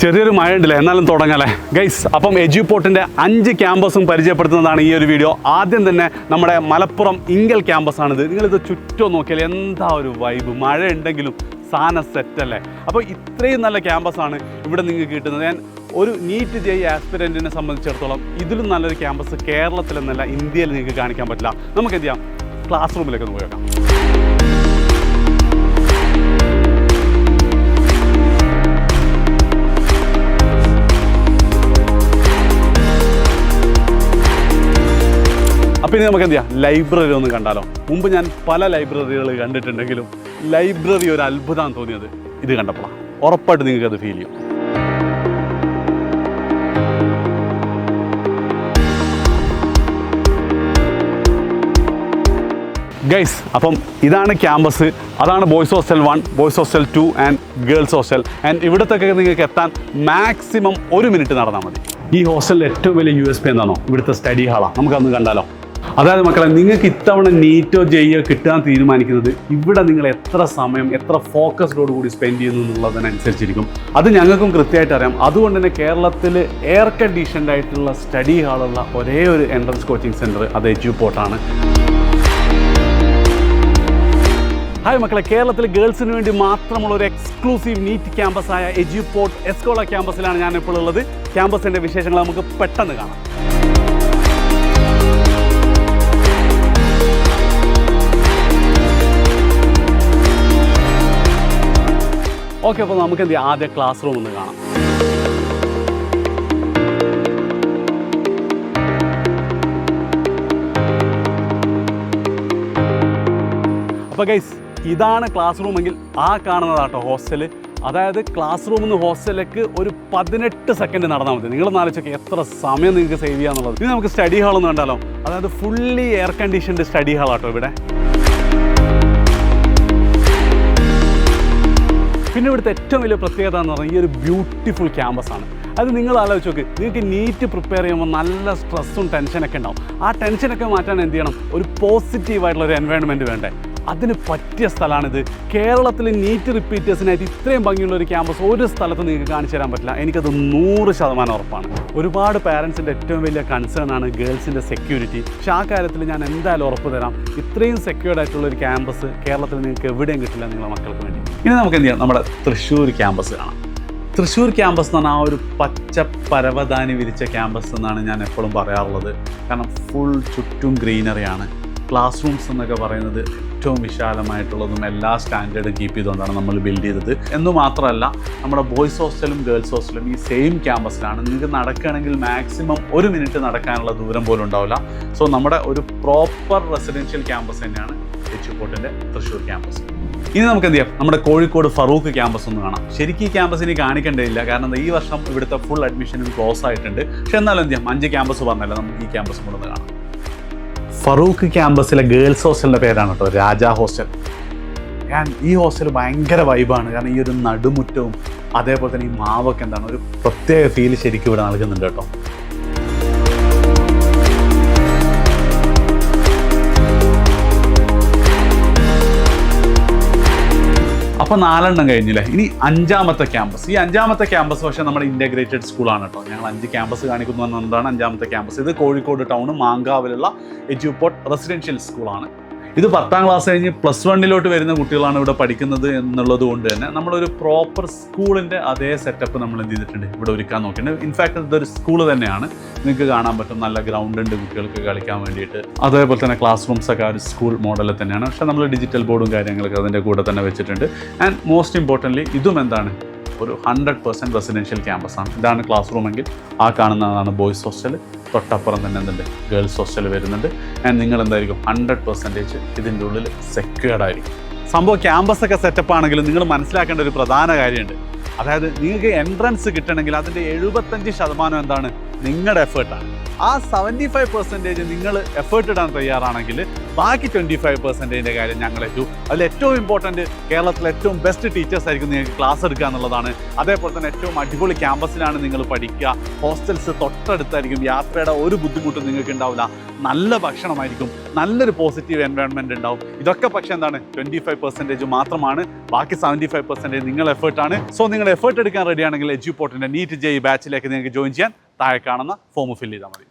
ചെറിയൊരു മഴ ഉണ്ടല്ലേ, എന്നാലും തുടങ്ങാല്ലേ ഗൈസ്. അപ്പം എജ്യൂപോർട്ടിൻ്റെ 5 ക്യാമ്പസും പരിചയപ്പെടുത്തുന്നതാണ് ഈ ഒരു വീഡിയോ. ആദ്യം തന്നെ നമ്മുടെ മലപ്പുറം ഇങ്കൽ ക്യാമ്പസാണിത്. നിങ്ങളിത് ചുറ്റും നോക്കിയാൽ എന്താ ഒരു വൈബ്, മഴ ഉണ്ടെങ്കിലും സാധനം സെറ്റല്ലേ. അപ്പോൾ ഇത്രയും നല്ല ക്യാമ്പസാണ് ഇവിടെ നിങ്ങൾക്ക് കിട്ടുന്നത്. ഞാൻ ഒരു നീറ്റ് ജെ ആസ്പിരൻറ്റിനെ സംബന്ധിച്ചിടത്തോളം ഇതിലും നല്ലൊരു ക്യാമ്പസ് കേരളത്തിലെന്നല്ല ഇന്ത്യയിൽ നിങ്ങൾക്ക് കാണിക്കാൻ പറ്റില്ല. നമുക്ക് എന്ത് ചെയ്യാം, ക്ലാസ് റൂമിലേക്ക് ഒന്ന് പോയേക്കാം. അപ്പോൾ ഇനി നമുക്ക് എന്ത് ചെയ്യാം, ലൈബ്രറി ഒന്ന് കണ്ടാലോ. മുമ്പ് ഞാൻ പല ലൈബ്രറികൾ കണ്ടിട്ടുണ്ടെങ്കിലും ലൈബ്രറി ഒരു അത്ഭുതം തോന്നിയത് ഇത് കണ്ടപ്പോഴാണ്. ഉറപ്പായിട്ട് നിങ്ങൾക്ക് അത് ഫീൽ ചെയ്യും. ഗൈസ്, അപ്പം ഇതാണ് ക്യാമ്പസ്. അതാണ് boys hostel 1, boys hostel 2 and girls hostel. And ഇവിടത്തൊക്കെ നിങ്ങൾക്ക് എത്താൻ മാക്സിമം 1 മിനിറ്റ് നടന്നാൽ മതി. ഈ ഹോസ്റ്റലിൽ ഏറ്റവും വലിയ USP എന്താണോ, ഇവിടുത്തെ സ്റ്റഡി ഹാളാണ്. നമുക്കതൊന്ന് കണ്ടാലോ. അതായത് മക്കളെ, നിങ്ങൾക്ക് ഇത്തവണ നീറ്റോ ജെയ്യോ കിട്ടാൻ തീരുമാനിക്കുന്നത് ഇവിടെ നിങ്ങൾ എത്ര സമയം എത്ര ഫോക്കസ്ഡോട് കൂടി സ്പെൻഡ് ചെയ്യുന്നു എന്നുള്ളതിനനുസരിച്ചിരിക്കും. അത് ഞങ്ങൾക്കും കൃത്യമായിട്ട് അറിയാം. അതുകൊണ്ട് തന്നെ കേരളത്തിൽ എയർ കണ്ടീഷൻഡ് ആയിട്ടുള്ള സ്റ്റഡി ഹാളുള്ള ഒരേ ഒരു എൻട്രൻസ് കോച്ചിങ് സെൻറ്റർ അത് എജ്യൂപോർട്ടാണ്. ഹായ് മക്കളെ, കേരളത്തിൽ ഗേൾസിന് വേണ്ടി മാത്രമുള്ള ഒരു എക്സ്ക്ലൂസീവ് നീറ്റ് ക്യാമ്പസായ എജ്യൂപോർട്ട് എസ്കോള ക്യാമ്പസിലാണ് ഞാൻ ഇപ്പോൾ ഉള്ളത്. ക്യാമ്പസിൻ്റെ വിശേഷങ്ങൾ നമുക്ക് പെട്ടെന്ന് കാണാം. ഓക്കെ, അപ്പോൾ നമുക്ക് എന്ത് ചെയ്യാം, ആദ്യം ക്ലാസ് റൂം ഒന്ന് കാണാം. അപ്പോൾ ഗൈസ്, ഇതാണ് ക്ലാസ് റൂമെങ്കിൽ ആ കാണുന്നതാട്ടോ ഹോസ്റ്റൽ. അതായത് ക്ലാസ് റൂമിൽ നിന്ന് ഹോസ്റ്റലിലേക്ക് ഒരു 18 സെക്കൻഡ് നടന്നാൽ മതി. നിങ്ങളൊന്ന് ആലോചിച്ചൊക്കെ എത്ര സമയം നിങ്ങൾക്ക് സേവ് ചെയ്യാന്നുള്ളത്. ഇനി നമുക്ക് സ്റ്റഡി ഹാൾ ഒന്ന് കണ്ടാലോ. അതായത് ഫുള്ളി എയർ കണ്ടീഷൻഡ് സ്റ്റഡി ഹാളാട്ടോ ഇവിടെ. പിന്നെ ഇവിടുത്തെ ഏറ്റവും വലിയ പ്രത്യേകത എന്ന് പറഞ്ഞാൽ ഈ ഒരു ബ്യൂട്ടിഫുൾ ക്യാമ്പസാണ്. അത് നിങ്ങൾ ആലോചിച്ച് നോക്ക്, നിങ്ങൾക്ക് നീറ്റ് പ്രിപ്പയർ ചെയ്യുമ്പോൾ നല്ല സ്ട്രെസ്സും ടെൻഷനൊക്കെ ഉണ്ടാവും. ആ ടെൻഷനൊക്കെ മാറ്റാൻ എന്ത് ചെയ്യണം, ഒരു പോസിറ്റീവായിട്ടുള്ള ഒരു എൻവയോൺമെൻറ്റ് വേണ്ടേ. അതിന് പറ്റിയ സ്ഥലമാണിത്. കേരളത്തിൽ നീറ്റ് റിപ്പീറ്റേഴ്സിനായിട്ട് ഇത്രയും ഭംഗിയുള്ള ഒരു ക്യാമ്പസ് ഒരു സ്ഥലത്ത് നിങ്ങൾക്ക് കാണിച്ചു തരാൻ പറ്റില്ല. എനിക്കത് 100% ഉറപ്പാണ്. ഒരുപാട് പാരൻസിൻ്റെ ഏറ്റവും വലിയ കൺസേൺ ആണ് ഗേൾസിൻ്റെ സെക്യൂരിറ്റി. പക്ഷേ ആ കാര്യത്തിൽ ഞാൻ എന്തായാലും ഉറപ്പ് തരാം, ഇത്രയും സെക്യൂർഡ് ആയിട്ടുള്ള ഒരു ക്യാമ്പസ് കേരളത്തിൽ നിങ്ങൾക്ക് എവിടെയും കിട്ടില്ല നിങ്ങളുടെ മക്കൾക്ക് വേണ്ടി. ഇനി നമുക്ക് എന്ത് ചെയ്യാം, നമ്മുടെ തൃശ്ശൂർ ക്യാമ്പസ് കാണാം. തൃശ്ശൂർ ക്യാമ്പസ് എന്ന് പറഞ്ഞാൽ ആ ഒരു പച്ച പരവതാനി വിരിച്ച ക്യാമ്പസ് എന്നാണ് ഞാൻ എപ്പോഴും പറയാറുള്ളത്. കാരണം ഫുൾ ചുറ്റും ഗ്രീനറിയാണ്. ക്ലാസ് റൂംസ് എന്നൊക്കെ പറയുന്നത് ഏറ്റവും വിശാലമായിട്ടുള്ളതും എല്ലാ സ്റ്റാൻഡേർഡും കീപ്പ് ചെയ്തുകൊണ്ടാണ് നമ്മൾ ബിൽഡ് ചെയ്തത്. എന്ന് മാത്രമല്ല, നമ്മുടെ ബോയ്സ് ഹോസ്റ്റലും ഗേൾസ് ഹോസ്റ്റലും ഈ സെയിം ക്യാമ്പസിലാണ്. നിങ്ങൾക്ക് നടക്കുകയാണെങ്കിൽ മാക്സിമം 1 മിനിറ്റ് നടക്കാനുള്ള ദൂരം പോലും ഉണ്ടാവില്ല. സോ നമ്മുടെ ഒരു പ്രോപ്പർ റെസിഡൻഷ്യൽ ക്യാമ്പസ് തന്നെയാണ് എജ്യൂപോർട്ടിൻ്റെ തൃശ്ശൂർ ക്യാമ്പസ്. ഇനി നമുക്ക് എന്ത് ചെയ്യാം, നമ്മുടെ കോഴിക്കോട് ഫറൂഖ് ക്യാമ്പസ് ഒന്ന് കാണാം. ശരിക്കും ഈ ക്യാമ്പസിന് കാണിക്കേണ്ടതില്ല, കാരണം ഈ വർഷം ഇവിടുത്തെ ഫുൾ അഡ്മിഷനും ക്ലോസ് ആയിട്ടുണ്ട്. പക്ഷെ എന്നാലും എന്ത് ചെയ്യാം, 5 ക്യാമ്പസ് പറഞ്ഞല്ല, നമുക്ക് ഈ ക്യാമ്പസ് കൂടെ ഒന്ന് കാണാം. ഫറൂഖ് ക്യാമ്പസിലെ ഗേൾസ് ഹോസ്റ്റലിൻ്റെ പേരാണ് കേട്ടോ രാജാ ഹോസ്റ്റൽ. ഈ ഹോസ്റ്റൽ ഭയങ്കര വൈബാണ്. കാരണം ഈ ഒരു നടുമുറ്റവും അതേപോലെ തന്നെ ഈ മാവൊക്കെ എന്താണ് ഒരു പ്രത്യേക ഫീൽ ശരിക്കും ഇവിടെ നൽകുന്നുണ്ട് കേട്ടോ. അപ്പോൾ 4 കഴിഞ്ഞില്ലേ. ഇനി 5ാമത്തെ ക്യാമ്പസ്. ഈ 5ാമത്തെ ക്യാമ്പസ് പക്ഷേ നമ്മുടെ ഇൻ്റഗ്രേറ്റഡ് സ്കൂളാണ് കേട്ടോ. ഞങ്ങൾ 5 ക്യാമ്പസ് കാണിക്കുന്നു എന്നതാണ് 5ാമത്തെ ക്യാമ്പസ്. ഇത് കോഴിക്കോട് ടൗൺ മാങ്കാവിലുള്ള എജ്യൂപോർട്ട് റെസിഡൻഷ്യൽ സ്കൂളാണ്. ഇത് 10ാം ക്ലാസ് കഴിഞ്ഞ് +1 വരുന്ന കുട്ടികളാണ് ഇവിടെ പഠിക്കുന്നത് എന്നുള്ളത് കൊണ്ട് തന്നെ നമ്മളൊരു പ്രോപ്പർ സ്കൂളിൻ്റെ അതേ സെറ്റപ്പ് നമ്മൾ എന്ത് ചെയ്തിട്ടുണ്ട്, ഇവിടെ ഒരുക്കാൻ നോക്കിയിട്ടുണ്ട്. ഇൻഫാക്ട് ഇതൊരു സ്കൂൾ തന്നെയാണ്. നിങ്ങൾക്ക് കാണാൻ പറ്റും, നല്ല ഗ്രൗണ്ട് ഉണ്ട് കുട്ടികൾക്ക് കളിക്കാൻ വേണ്ടിയിട്ട്. അതേപോലെ തന്നെ ക്ലാസ് റൂംസൊക്കെ ആ ഒരു സ്കൂൾ മോഡലിൽ തന്നെയാണ്. പക്ഷേ നമ്മൾ ഡിജിറ്റൽ ബോർഡും കാര്യങ്ങളൊക്കെ അതിൻ്റെ കൂടെ തന്നെ വെച്ചിട്ടുണ്ട്. ആൻഡ് മോസ്റ്റ് ഇമ്പോർട്ടൻ്റ്ലി ഇതും എന്താണ്, ഒരു 100% റെസിഡൻഷ്യൽ ക്യാമ്പസാണ്. ഇതാണ് ക്ലാസ് റൂമെങ്കിൽ ആ കാണുന്നതാണ് ബോയ്സ് ഹോസ്റ്റൽ. തൊട്ടപ്പുറം തന്നെ എന്തുണ്ട്, ഗേൾസ് ഹോസ്റ്റൽ വരുന്നുണ്ട്. ആൻഡ് നിങ്ങൾ എന്തായിരിക്കും 100% ഇതിൻ്റെ ഉള്ളിൽ സെക്യൂർഡ് ആയിരിക്കും. സംഭവം ക്യാമ്പസൊക്കെ സെറ്റപ്പ് ആണെങ്കിലും നിങ്ങൾ മനസ്സിലാക്കേണ്ട ഒരു പ്രധാന കാര്യമുണ്ട്. അതായത് നിങ്ങൾക്ക് എൻട്രൻസ് കിട്ടണമെങ്കിൽ അതിൻ്റെ 75% എന്താണ്, നിങ്ങളുടെ എഫേർട്ടാണ്. ആ 75% നിങ്ങൾ എഫേർട്ട് ഇടാൻ തയ്യാറാണെങ്കിൽ ബാക്കി 25% കാര്യം ഞങ്ങൾ ഏറ്റു. അതിൽ ഏറ്റവും ഇമ്പോർട്ടൻറ്റ് കേരളത്തിലെ ഏറ്റവും ബെസ്റ്റ് ടീച്ചേഴ്സ് ആയിരിക്കും നിങ്ങൾക്ക് ക്ലാസ് എടുക്കുക എന്നുള്ളതാണ്. അതേപോലെ തന്നെ ഏറ്റവും അടിപൊളി ക്യാമ്പസിലാണ് നിങ്ങൾ പഠിക്കുക. ഹോസ്റ്റൽസ് തൊട്ടടുത്തായിരിക്കും. യാത്രയുടെ ഒരു ബുദ്ധിമുട്ടും നിങ്ങൾക്ക് ഉണ്ടാവില്ല. നല്ല ഭക്ഷണമായിരിക്കും. നല്ലൊരു പോസിറ്റീവ് എൻവയോൺമെൻറ്റ് ഉണ്ടാവും. ഇതൊക്കെ പക്ഷേ എന്താണ് 25% മാത്രമാണ്. ബാക്കി 75% നിങ്ങൾ എഫേർട്ടാണ്. സോ നിങ്ങൾ എഫേർട്ട് എടുക്കാൻ റെഡിയാണെങ്കിൽ എഡ്യൂപോർട്ടിൻ്റെ നീറ്റ് ജെഇ ബാച്ചിലേക്ക് നിങ്ങൾക്ക് ജോയിൻ ചെയ്യാൻ താഴെ കാണുന്ന ഫോം ഫില്ല് ചെയ്താൽ മതി.